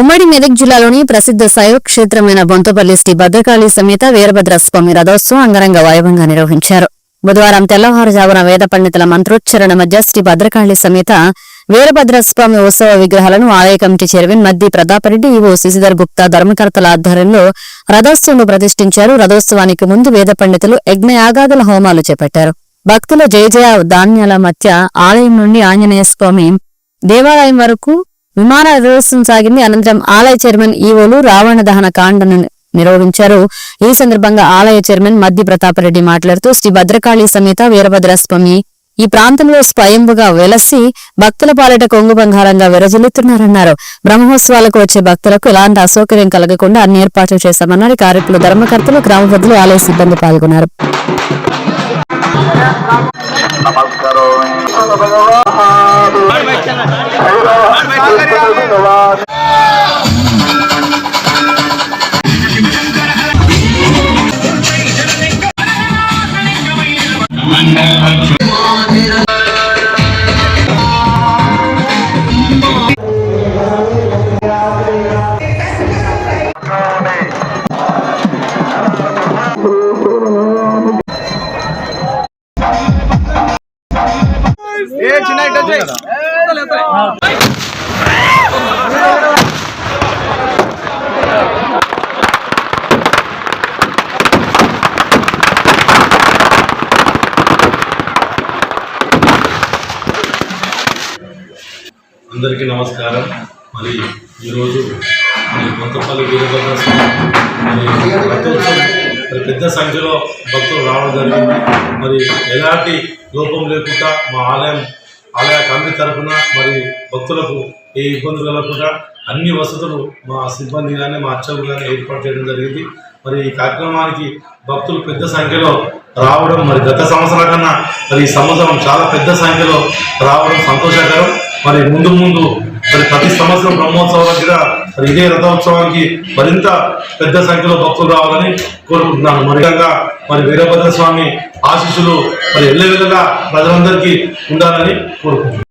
ఉమ్మడి మెదక్ జిల్లాలోని ప్రసిద్ధ శైవ క్షేత్రమైన బొంతపల్లి శ్రీ భద్రకాళి సమేత వీరభద్రస్వామి రథోత్సవం అంగరంగ వైభవంగా నిర్వహించారు. బుధవారం తెల్లవారుజామున వేద పండితుల మంత్రోచ్చరణ మధ్య శ్రీ భద్రకాళి సమేత వీరభద్రస్వామి ఉత్సవ విగ్రహాలను ఆలయ కమిటీ చైర్మన్ మద్ది ప్రతాపరెడ్డి, ఈవో శశిధర్ గుప్తా ధర్మకర్తల ఆధ్వర్యంలో రథోత్సవం ప్రతిష్ఠించారు. రథోత్సవానికి ముందు వేద పండితులు యజ్ఞయాగాదుల హోమాలు చేపట్టారు. భక్తుల జయ ధాన్యాల మధ్య ఆలయం నుండి ఆంజనేయ స్వామి దేవాలయం వరకు విమాన రథోత్సవం సాగింది. అనంతరం ఆలయ చైర్మన్ ఈవోలు రావణ దహన కాండను నిర్వహించారు. ఈ సందర్భంగా ఆలయ చైర్మన్ మద్ది ప్రతాపరెడ్డి మాట్లాడుతూ శ్రీ భద్రకాళి సమేత వీరభద్రస్వామి ఈ ప్రాంతంలో స్వయంభుగా వెలసి భక్తుల పాలిట కొంగు బంగారంగా విరజిల్లుతున్నారన్నారు. బ్రహ్మోత్సవాలకు వచ్చే భక్తులకు ఎలాంటి అసౌకర్యం కలగకుండా అన్ని ఏర్పాట్లు చేశామన్నారు. కార్యక్రమంలో ధర్మకర్తలు, గ్రామ పెద్దలు, ఆలయ సిబ్బంది పాల్గొన్నారు. అందరికీ నమస్కారం. మరి ఈరోజు బొంతపల్లి వీరభద్రస్వామి మరి పెద్ద సంఖ్యలో భక్తులు రావడం జరిగింది. మరి ఎలాంటి లోపం లేకుండా మా ఆలయ కమిటీ తరఫున మరి భక్తులకు ఏ ఇబ్బందులు కలగకుండా అన్ని వసతులు మా సిబ్బంది కానీ మా అర్చకులు కానీ ఏర్పాటు చేయడం జరిగింది. మరి ఈ కార్యక్రమానికి భక్తులు పెద్ద సంఖ్యలో రావడం, మరి గత సంవత్సరం కన్నా మరి ఈ సంవత్సరం చాలా పెద్ద సంఖ్యలో రావడం సంతోషకరం. మరి ముందు మరి ప్రతి సంవత్సరం బ్రహ్మోత్సవానికి మరి ఇదే రథోత్సవానికి మరింత పెద్ద సంఖ్యలో భక్తులు రావాలని కోరుకుంటున్నాను. మరి వీరభద్రస్వామి ఆశీస్సులు మరి ఎల్లవేళలా ప్రజలందరికీ ఉండాలని కోరుకుంటున్నాను.